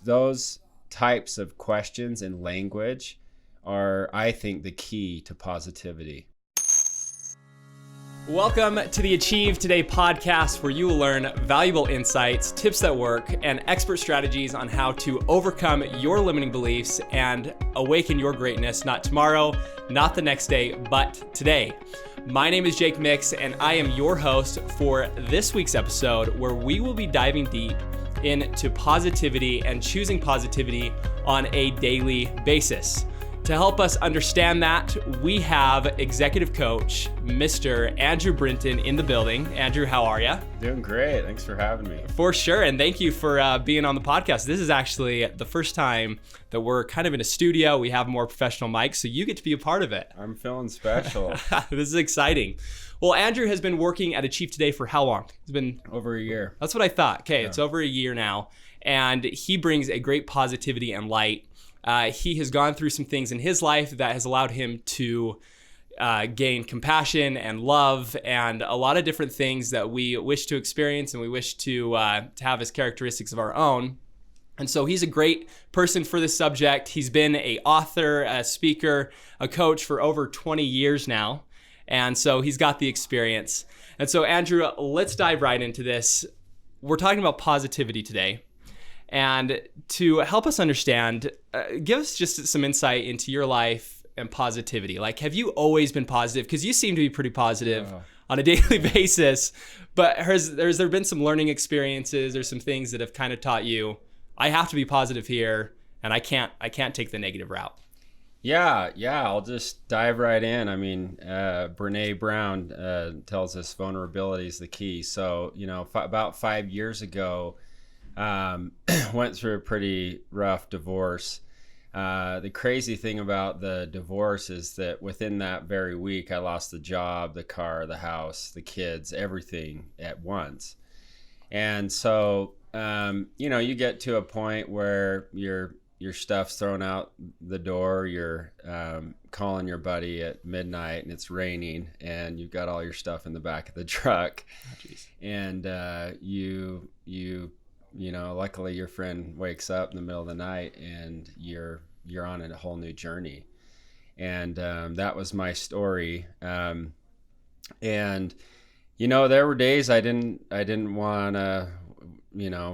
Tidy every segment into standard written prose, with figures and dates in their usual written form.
those types of questions and language are, I think, the key to positivity. Welcome to the Achieve Today podcast, where you will learn valuable insights, tips that work, and expert strategies on how to overcome your limiting beliefs and awaken your greatness, not tomorrow, not the next day, but today. My name is Jake Mix, and I am your host for this week's episode, where we will be diving deep into positivity and choosing positivity on a daily basis. To help us understand that, we have Executive Coach, Mr. Andrew Brinton in the building. Andrew, how are you? Doing great. Thanks for having me. For sure. And thank you for being on the podcast. This is actually the first time that we're kind of in a studio. We have more professional mics, so you get to be a part of it. I'm feeling special. This is exciting. Well, Andrew has been working at Achieve Today for how long? It's been over a year. That's what I thought. Okay, Yeah. It's over a year now. And he brings a great positivity and light. He has gone through some things in his life that has allowed him to gain compassion and love and a lot of different things that we wish to experience and we wish to have as characteristics of our own. And so he's a great person for this subject. He's been an author, a speaker, a coach for over 20 years now. And so he's got the experience. And so, Andrew, let's dive right into this. We're talking about positivity today. And to help us understand, give us just some insight into your life and positivity. Like, have you always been positive? Because you seem to be pretty positive on a daily basis. But has there been some learning experiences or some things that have kind of taught you, I have to be positive here, and I can't take the negative route? Yeah. I'll just dive right in. I mean, Brene Brown tells us vulnerability is the key. So, about 5 years ago, went through a pretty rough divorce. The crazy thing about the divorce is that within that very week, I lost the job, the car, the house, the kids, everything at once. And so, you get to a point where your stuff's thrown out the door, you're calling your buddy at midnight and it's raining and you've got all your stuff in the back of the truck. Oh, and luckily your friend wakes up in the middle of the night and you're on a whole new journey. And that was my story. And there were days I didn't want to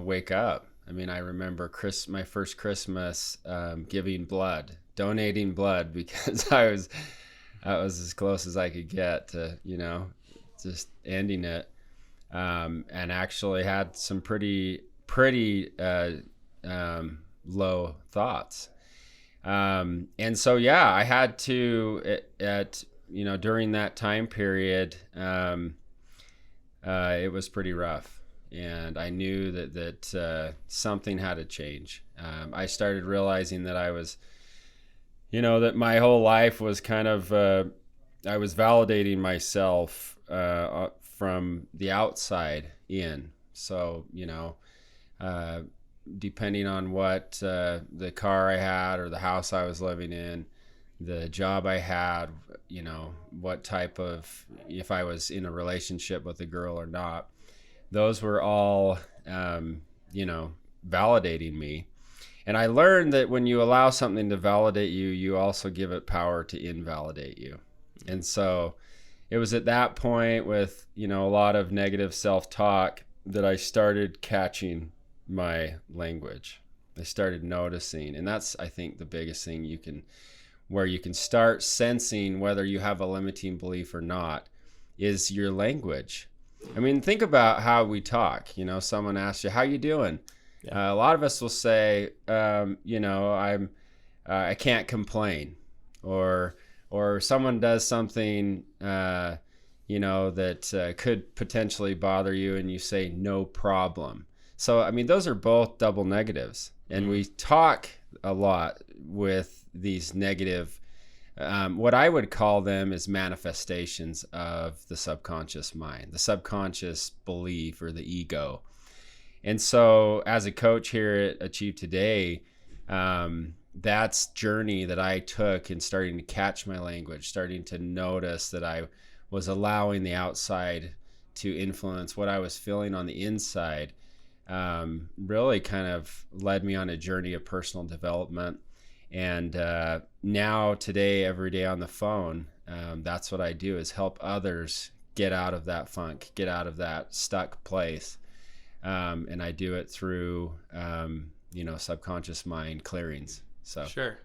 wake up. I mean, I remember my first Christmas giving blood, donating blood, because I was as close as I could get to just ending it, and actually had some pretty low thoughts. And so, I had to, during that time period, it was pretty rough. And I knew that something had to change. I started realizing that I was, that my whole life was kind of, I was validating myself from the outside in. So, depending on what the car I had or the house I was living in, the job I had, what type of, if I was in a relationship with a girl or not, those were all, validating me. And I learned that when you allow something to validate you, you also give it power to invalidate you. And so it was at that point with, a lot of negative self-talk that I started catching my language. I started noticing. And that's, I think, the biggest thing where you can start sensing whether you have a limiting belief or not is your language. I mean, think about how we talk. Someone asks you, how you doing? Yeah. A lot of us will say, I can't complain. Or someone does something, that could potentially bother you, and you say, no problem. So, I mean, those are both double negatives. And we talk a lot with these negative, what I would call them is manifestations of the subconscious mind, the subconscious belief or the ego. And so as a coach here at Achieve Today, that's journey that I took in starting to catch my language, starting to notice that I was allowing the outside to influence what I was feeling on the inside. really kind of led me on a journey of personal development. And now today, every day on the phone, that's what I do, is help others get out of that funk, get out of that stuck place. And I do it through, subconscious mind clearings. So Sure.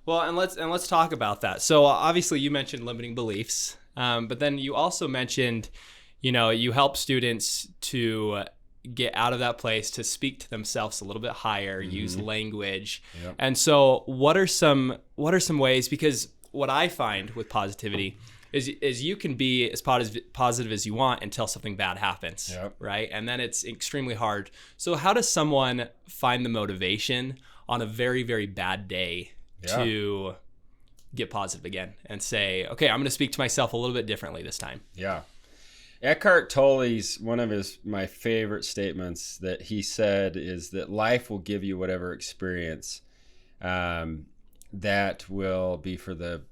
Well, and let's talk about that. So obviously you mentioned limiting beliefs, but then you also mentioned, you help students to get out of that place, to speak to themselves a little bit higher, use language. Yep. And so what are some ways, because what I find with positivity is you can be as positive as you want until something bad happens, Yep. right? And then it's extremely hard. So how does someone find the motivation on a very, very bad day to get positive again and say, okay, I'm going to speak to myself a little bit differently this time? Yeah. Eckhart Tolle's, one of my favorite statements that he said is that life will give you whatever experience that will be for the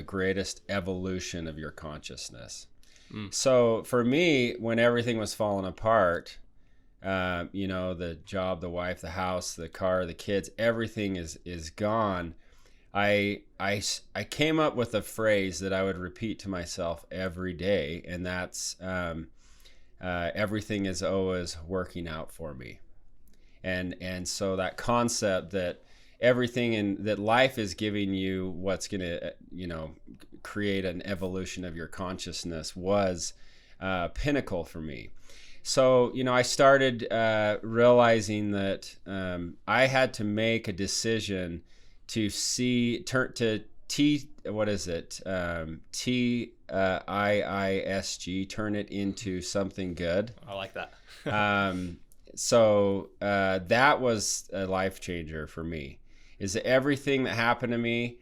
greatest evolution of your consciousness. So for me, when everything was falling apart, the job, the wife, the house, the car, the kids, everything is gone. I came up with a phrase that I would repeat to myself every day, and that's everything is always working out for me. And so that concept that that life is giving you what's going to create an evolution of your consciousness was pinnacle for me. So I started realizing that I had to make a decision to TIISG, turn it into something good. I like that. So that was a life changer for me, is that everything that happened to me,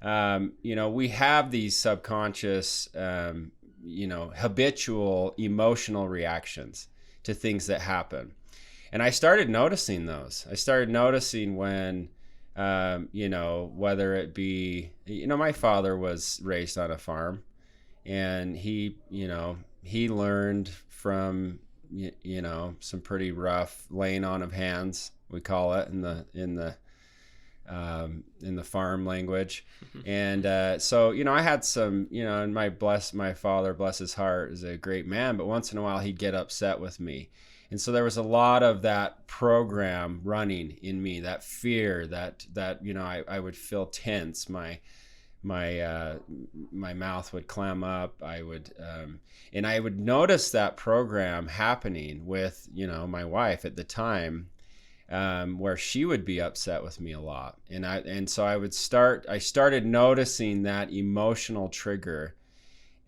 we have these subconscious, habitual emotional reactions to things that happen. And I started noticing those. I started noticing when, whether it be, my father was raised on a farm, and he learned from, some pretty rough laying on of hands, we call it in the farm language. And so I had some, and my father, bless his heart, is a great man, but once in a while he'd get upset with me. And so there was a lot of that program running in me, that fear, that I would feel tense, my mouth would clam up, I would and I would notice that program happening with my wife at the time, where she would be upset with me a lot, and so I started noticing that emotional trigger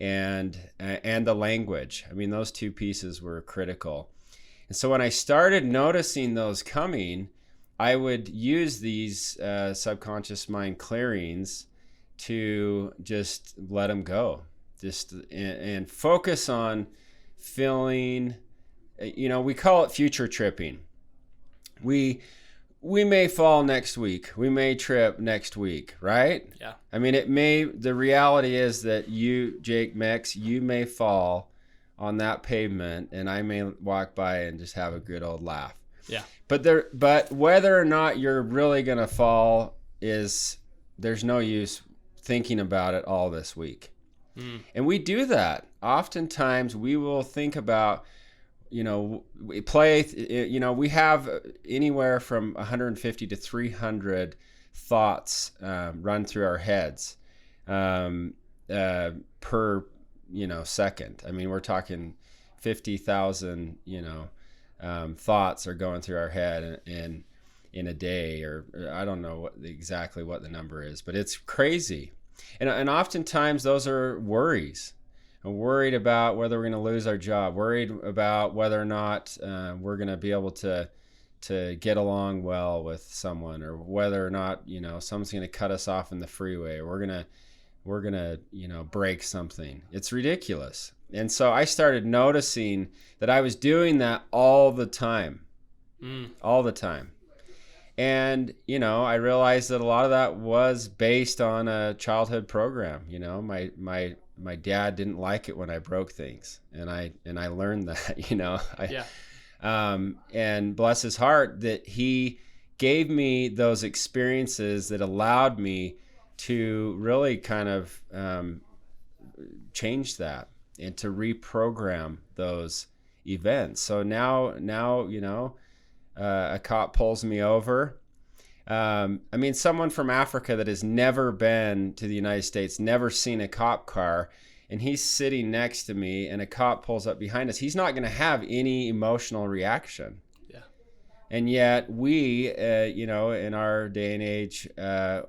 and the language. I mean, those two pieces were critical. And so when I started noticing those coming, I would use these subconscious mind clearings to just let them go, and focus on feeling. We call it future tripping. We may fall next week. We may trip next week, right? Yeah. I mean, the reality is that you, Jake Mex, you may fall on that pavement, and I may walk by and just have a good old laugh. Yeah. But whether or not you're really going to fall there's no use thinking about it all this week. And we do that. Oftentimes we will think about, we have anywhere from 150 to 300 thoughts run through our heads per second. I mean, we're talking 50,000 thoughts are going through our head in a day, or I don't know exactly what the number is, but it's crazy. And oftentimes those are worries. I'm worried about whether we're going to lose our job, worried about whether or not we're going to be able to get along well with someone, or whether or not someone's going to cut us off in the freeway, or we're gonna break something. It's ridiculous. And so I started noticing that I was doing that all the time. And I realized that a lot of that was based on a childhood program. My dad didn't like it when I broke things, and I learned that. And bless his heart that he gave me those experiences that allowed me to really kind of change that and to reprogram those events. So now, a cop pulls me over. I mean, someone from Africa that has never been to the United States, never seen a cop car, and he's sitting next to me and a cop pulls up behind us, he's not going to have any emotional reaction. Yeah. And yet we, in our day and age,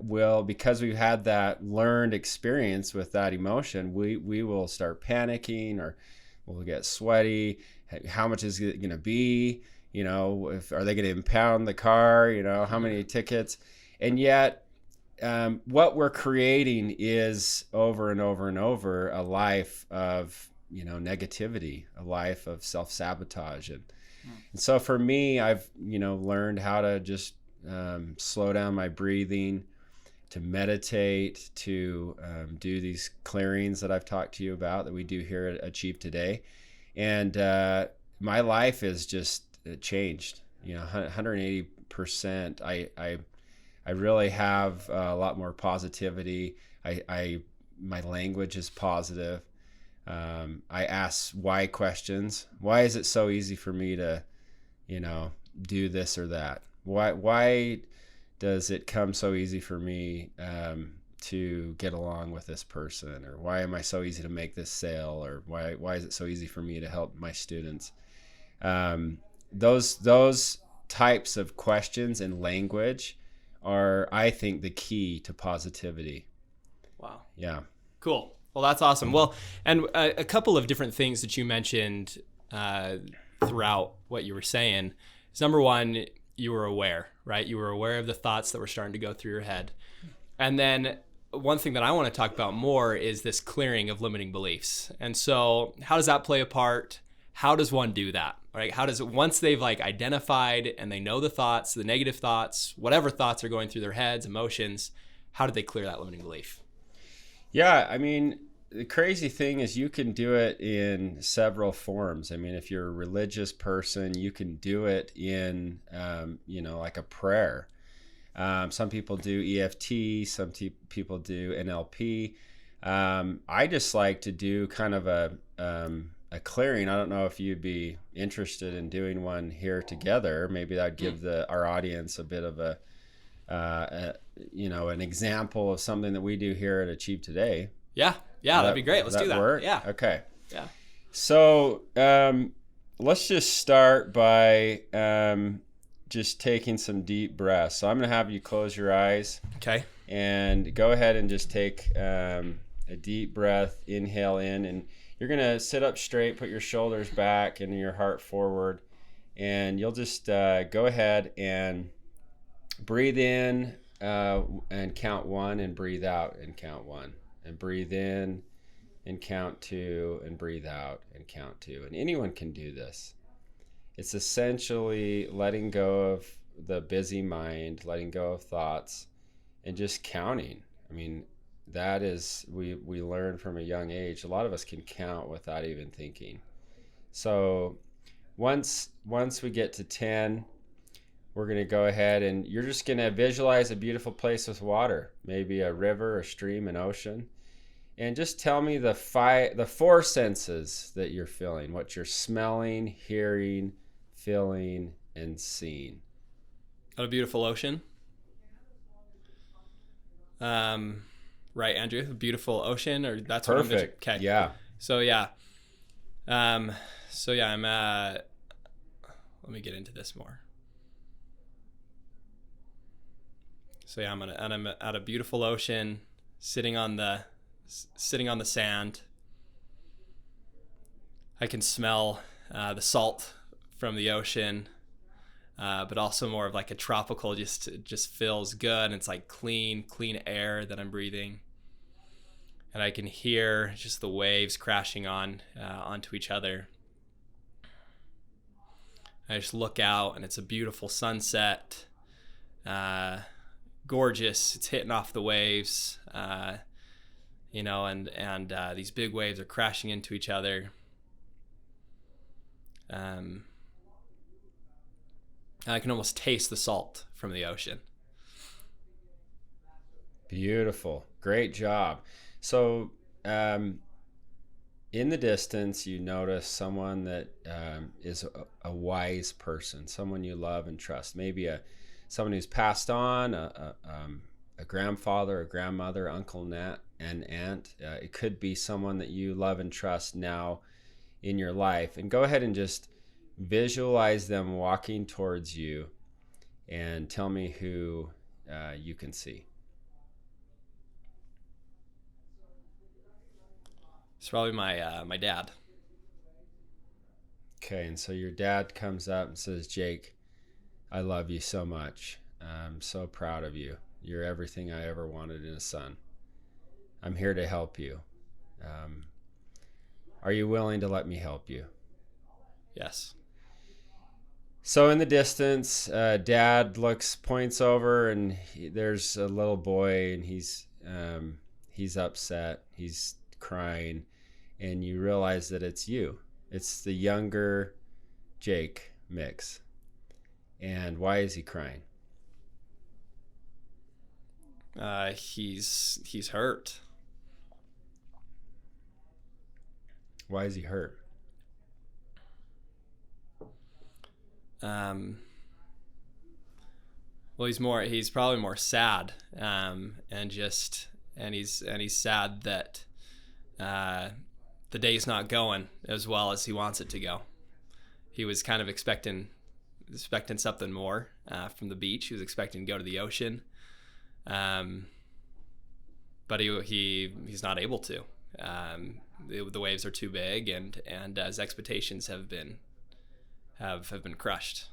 will, because we've had that learned experience with that emotion, we will start panicking, or we'll get sweaty. How much is it going to be? Are they going to impound the car? How many tickets? And yet, what we're creating is over and over and over a life of, negativity, a life of self-sabotage. And so for me, I've, learned how to just slow down my breathing, to meditate, to do these clearings that I've talked to you about that we do here at Achieve Today. And my life is just changed, 180%. I really have a lot more positivity. My language is positive. I ask why questions. Why is it so easy for me to, do this or that? Why does it come so easy for me to get along with this person? Or why am I so easy to make this sale? Or why is it so easy for me to help my students? Those types of questions and language are, I think, the key to positivity. Wow. Yeah. Cool. Well, that's awesome. Well, and a couple of different things that you mentioned throughout what you were saying is, number one, you were aware, right? You were aware of the thoughts that were starting to go through your head. And then one thing that I want to talk about more is this clearing of limiting beliefs. And so how does that play a part? How does one do that? Right? How does it, once they've identified and they know the thoughts, the negative thoughts, whatever thoughts are going through their heads, emotions, how do they clear that limiting belief? Yeah, I mean, the crazy thing is you can do it in several forms. I mean, if you're a religious person, you can do it in, like a prayer. Some people do EFT, some people do NLP. I just like to do kind of a clearing. I don't know if you'd be interested in doing one here together. Maybe that'd give our audience a bit of an example of something that we do here at Achieve Today. Yeah, that'd be great. Let's do that. Work? Yeah. Okay. Yeah. So let's just start by just taking some deep breaths. So I'm going to have you close your eyes. Okay. And go ahead and just take a deep breath, inhale in, and you're going to sit up straight, put your shoulders back and your heart forward, and you'll just go ahead and breathe in and count 1, and breathe out and count 1, and breathe in and count 2, and breathe out and count 2. And anyone can do this. It's essentially letting go of the busy mind, letting go of thoughts, and just counting. I mean, that is, we learn from a young age. A lot of us can count without even thinking. So once we get to 10, we're going to go ahead and you're just going to visualize a beautiful place with water, maybe a river, a stream, an ocean. And just tell me the 4 senses that you're feeling, what you're smelling, hearing, feeling, and seeing. Got a beautiful ocean. Right, Andrew, a beautiful ocean, or that's perfect. What I'm okay. Yeah. So I'm let me get into this more. So yeah, I'm at a beautiful ocean, sitting on the sand. I can smell the salt from the ocean, but also more of like a tropical, just feels good. And it's like clean air that I'm breathing. And I can hear just the waves crashing onto each other. I just look out and it's a beautiful sunset. Gorgeous. It's hitting off the waves, and these big waves are crashing into each other. And I can almost taste the salt from the ocean. Beautiful. Great job. So, in the distance, you notice someone that is a wise person, someone you love and trust. Maybe someone who's passed on, a grandfather, a grandmother, uncle, and aunt. It could be someone that you love and trust now in your life. And go ahead and just visualize them walking towards you, and tell me who you can see. It's probably my dad. Okay, and so your dad comes up and says, Jake, I love you so much. I'm so proud of you. You're everything I ever wanted in a son. I'm here to help you. Are you willing to let me help you? Yes. So in the distance, Dad points over, and there's a little boy, and he's upset. He's crying, and you realize that it's you. It's the younger Jake Mix. And why is he crying? He's hurt. Why is he hurt? Well, he's probably more sad, and he's sad that the day's not going as well as he wants it to go. He was kind of expecting something more from the beach. He was expecting to go to the ocean, but he's not able to. The waves are too big, and his expectations have been crushed.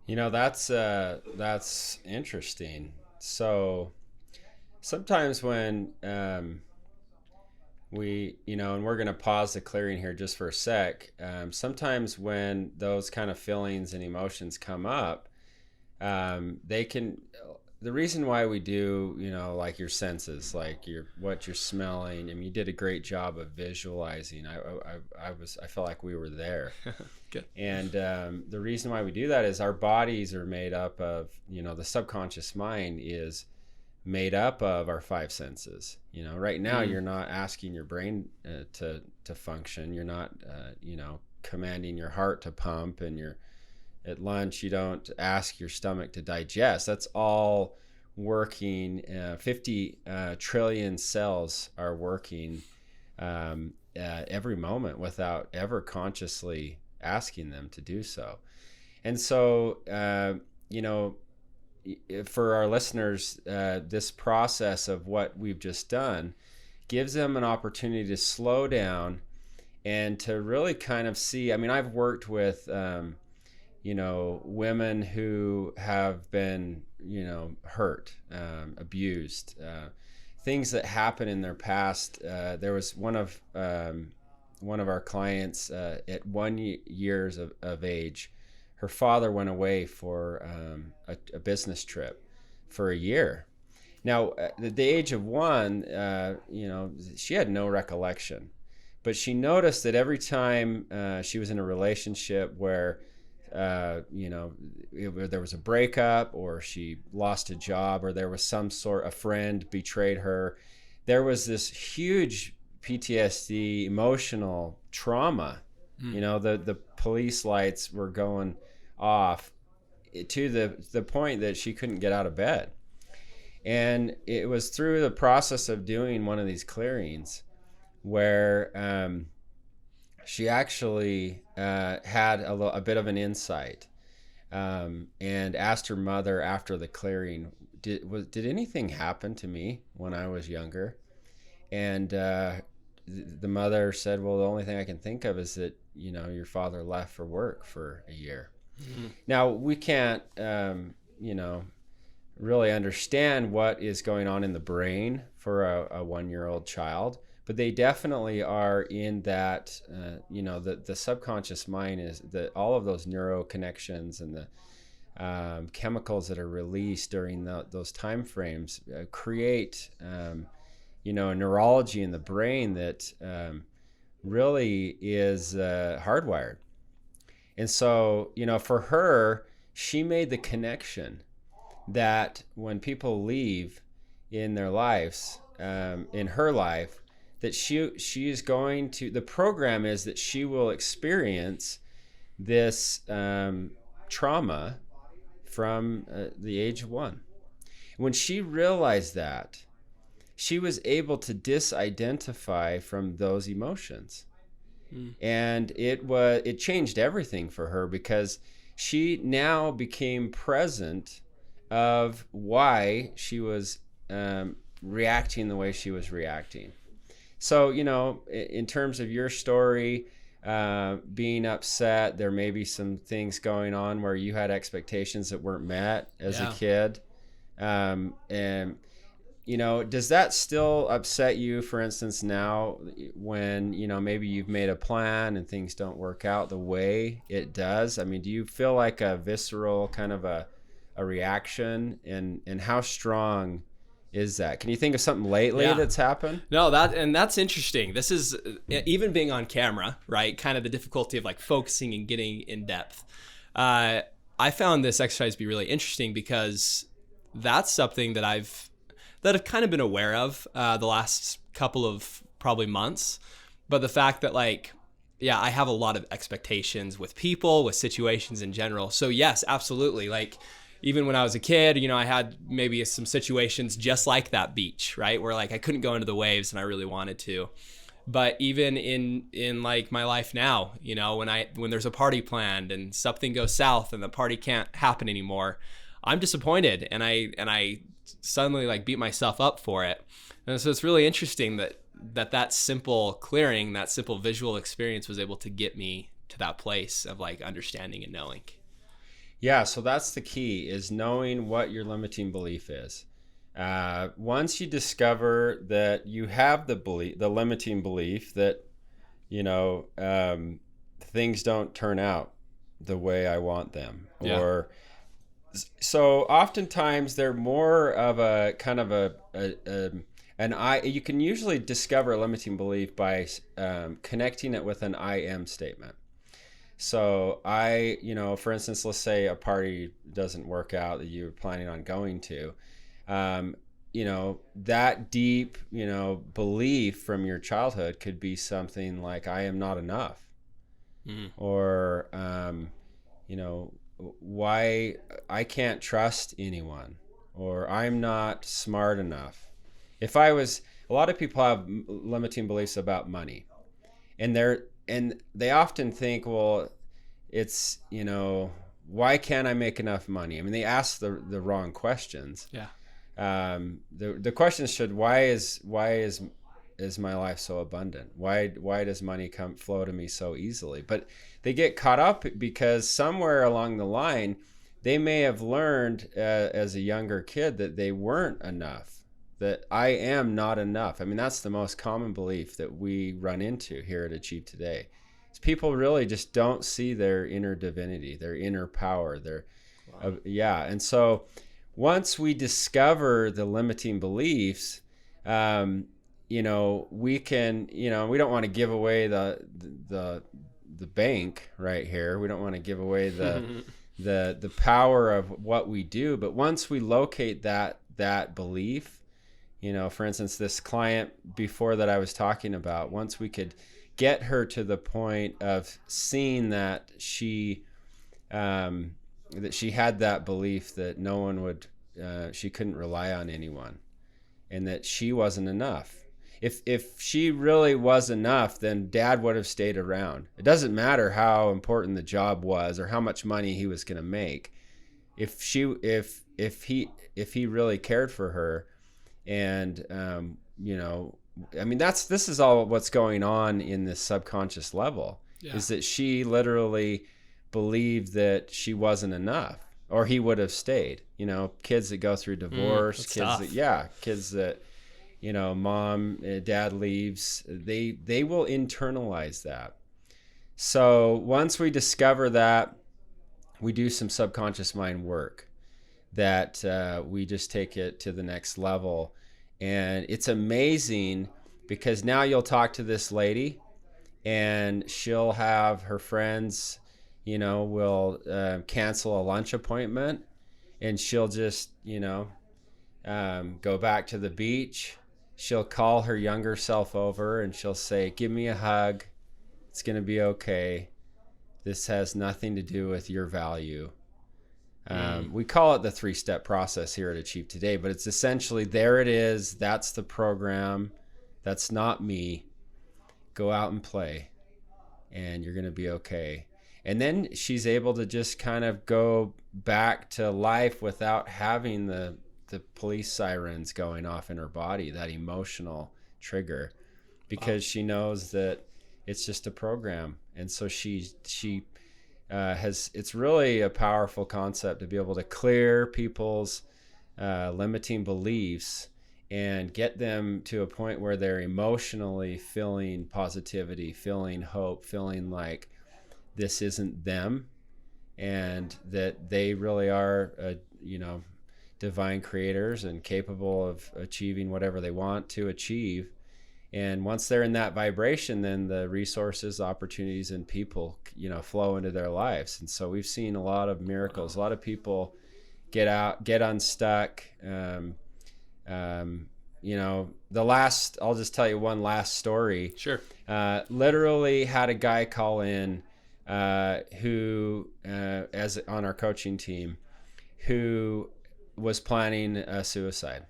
You know, that's interesting. So sometimes when and we're going to pause the clearing here just for a sec. Sometimes when those kind of feelings and emotions come up, the reason why we do, like your senses, like what you're smelling. I mean, you did a great job of visualizing. I felt like we were there. Good. And the reason why we do that is our bodies are made up of, the subconscious mind is made up of our five senses. Right now you're not asking your brain to function. You're not, commanding your heart to pump, and at lunch, you don't ask your stomach to digest. That's all working. 50 trillion cells are working every moment without ever consciously asking them to do so. And so, for our listeners, this process of what we've just done gives them an opportunity to slow down and to really kind of see. I mean, I've worked with women who have been, hurt, abused, things that happen in their past. There was one of our clients at 1 year of age. Her father went away for a business trip for a year. Now, at the age of 1, she had no recollection, but she noticed that every time she was in a relationship where there was a breakup, or she lost a job, or there was a friend betrayed her, there was this huge PTSD, emotional trauma. The police lights were going off to the point that she couldn't get out of bed. And it was through the process of doing one of these clearings where she actually had a bit of an insight, and asked her mother after the clearing, did anything happen to me when I was younger? And the mother said, well, the only thing I can think of is that your father left for work for a year. Mm-hmm. Now, we can't really understand what is going on in the brain for a 1-year-old child, but they definitely are in that, the subconscious mind is that all of those neuro connections and the chemicals that are released during those time frames create, a neurology in the brain that really is hardwired. And so, for her, she made the connection that when people leave in their lives, in her life, that she is going to, the program is that she will experience this trauma from the age of 1. When she realized that, she was able to disidentify from those emotions. And it changed everything for her, because she now became present of why she was reacting the way she was reacting. So, in terms of your story, being upset, there may be some things going on where you had expectations that weren't met as a kid. And does that still upset you, for instance, now when, maybe you've made a plan and things don't work out the way it does? I mean, do you feel like a visceral kind of a reaction, and how strong is that? Can you think of something lately that's happened? No, that's interesting. This is even being on camera, right? Kind of the difficulty of like focusing and getting in depth. I found this exercise to be really interesting, because that's something that I've kind of been aware of the last couple of probably months. But the fact that I have a lot of expectations with people, with situations in general. So yes, absolutely. Like even when I was a kid, I had maybe some situations just like that beach, right? Where I couldn't go into the waves and I really wanted to. But even in like my life now, when there's a party planned and something goes south and the party can't happen anymore, I'm disappointed, and I suddenly beat myself up for it. And so it's really interesting that simple clearing, that simple visual experience was able to get me to that place of understanding and knowing. Yeah, so that's the key, is knowing what your limiting belief is. Once you discover that you have the limiting belief that, things don't turn out the way I want them, or so oftentimes they're more of a kind of you can usually discover a limiting belief by connecting it with an I am statement. So for instance, let's say a party doesn't work out that you were planning on going to, that deep, belief from your childhood could be something like, I am not enough, or, why I can't trust anyone, or I'm not smart enough. A lot of people have limiting beliefs about money, and they often think, well, it's, why can't I make enough money? I mean, they ask the wrong questions. The questions should, why is my life so abundant? Why does money flow to me so easily? But they get caught up because somewhere along the line, they may have learned as a younger kid that they weren't enough, that I am not enough. I mean, that's the most common belief that we run into here at Achieve Today. Is people really just don't see their inner divinity, their inner power, and so once we discover the limiting beliefs, we can, we don't want to give away the bank right here. We don't want to give away the power of what we do. But once we locate that belief, for instance, this client before that I was talking about, once we could get her to the point of seeing that she had that belief that no one would, she couldn't rely on anyone, and that she wasn't enough. If she really was enough, then Dad would have stayed around. It doesn't matter how important the job was or how much money he was going to make. If he really cared for her, and this is all what's going on in this subconscious level, is that she literally believed that she wasn't enough, or he would have stayed. Kids that go through divorce, kids that mom, dad leaves, they will internalize that. So once we discover that, we do some subconscious mind work that we just take it to the next level. And it's amazing, because now you'll talk to this lady and she'll have her friends, will cancel a lunch appointment, and she'll just, go back to the beach. She'll call her younger self over and she'll say, give me a hug. It's going to be okay. This has nothing to do with your value. We call it the 3-step process here at Achieve Today, but it's essentially, there it is. That's the program. That's not me. Go out and play and you're going to be okay. And then she's able to just kind of go back to life without having the police sirens going off in her body, that emotional trigger, because she knows that it's just a program. And so she it's really a powerful concept to be able to clear people's limiting beliefs and get them to a point where they're emotionally feeling positivity, feeling hope, feeling like this isn't them, and that they really are, divine creators and capable of achieving whatever they want to achieve. And once they're in that vibration, then the resources, opportunities, and people, flow into their lives. And so we've seen a lot of miracles. A lot of people get unstuck. I'll just tell you one last story. Sure. Literally had a guy call in who, as on our coaching team, who was planning a suicide.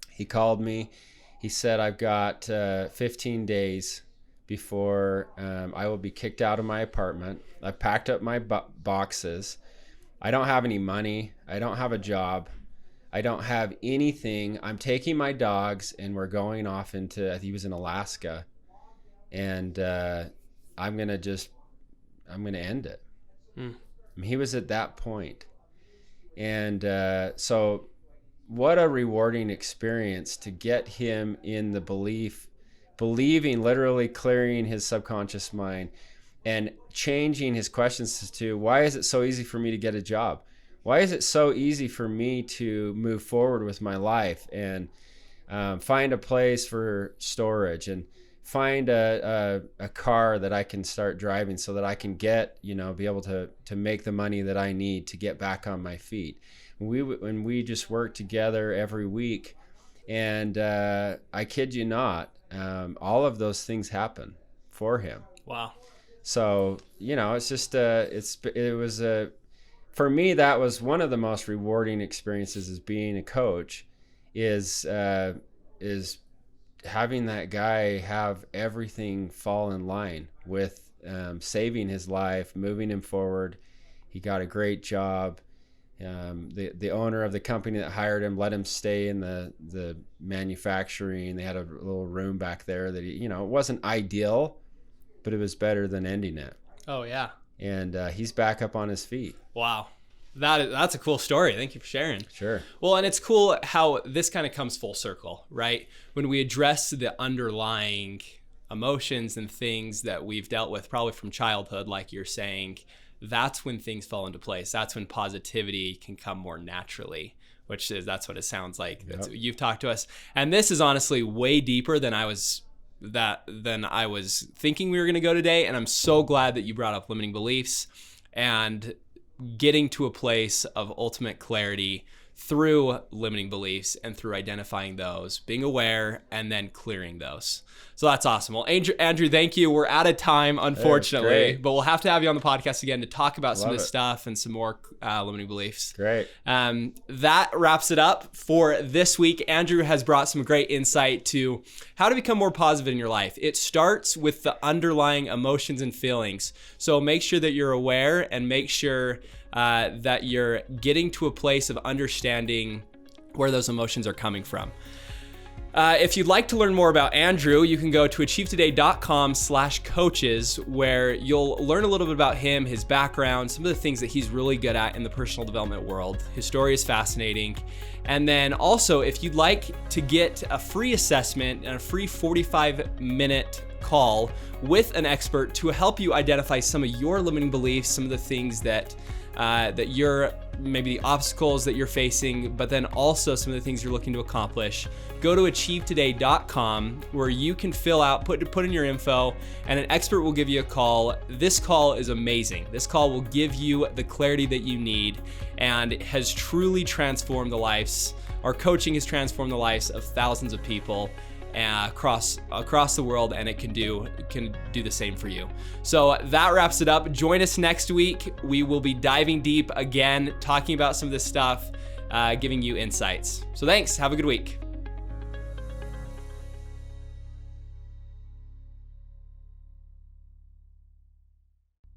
He called me. He said, I've got 15 days before I will be kicked out of my apartment. I've packed up my boxes. I don't have any money. I don't have a job. I don't have anything. I'm taking my dogs and we're going off into, I think he was in Alaska. And I'm going to end it. I mean, he was at that point. And so what a rewarding experience to get him in the believing, literally clearing his subconscious mind and changing his questions to, why is it so easy for me to get a job? Why is it so easy for me to move forward with my life and find a place for storage and find a car that I can start driving so that I can get, be able to make the money that I need to get back on my feet. When we just work together every week, and I kid you not, all of those things happen for him. Wow. So, it's just, for me, that was one of the most rewarding experiences as being a coach is having that guy have everything fall in line with saving his life, moving him forward. He got a great job. The owner of the company that hired him let him stay in the manufacturing. They had a little room back there that it wasn't ideal, but it was better than ending it. Oh yeah. And he's back up on his feet. Wow. That's a cool story. Thank you for sharing. Sure. Well, and it's cool how this kind of comes full circle, right? When we address the underlying emotions and things that we've dealt with probably from childhood, like you're saying, that's when things fall into place. That's when positivity can come more naturally, that's what it sounds like. Yep. You've talked to us. And this is honestly way deeper than I was thinking we were going to go today. And I'm so glad that you brought up limiting beliefs and getting to a place of ultimate clarity through limiting beliefs and through identifying those, being aware, and then clearing those. So that's awesome. Well, Andrew, thank you. We're out of time, unfortunately, but we'll have to have you on the podcast again to talk about some of this stuff and some more limiting beliefs. Great. That wraps it up for this week. Andrew has brought some great insight to how to become more positive in your life. It starts with the underlying emotions and feelings. So make sure that you're aware and make sure that you're getting to a place of understanding where those emotions are coming from. If you'd like to learn more about Andrew, you can go to achievetoday.com/coaches, where you'll learn a little bit about him, his background, some of the things that he's really good at in the personal development world. His story is fascinating. And then also, if you'd like to get a free assessment and a free 45-minute call with an expert to help you identify some of your limiting beliefs, some of the things that you're maybe the obstacles that you're facing, but then also some of the things you're looking to accomplish, go to achievetoday.com where you can fill out, put in your info, and an expert will give you a call. This call is amazing. This call will give you the clarity that you need, and it has truly transformed the lives. Our coaching has transformed the lives of thousands of people across the world, and it can do the same for you. So that wraps it up. Join us next week. We will be diving deep again, talking about some of this stuff, giving you insights. So thanks. Have a good week.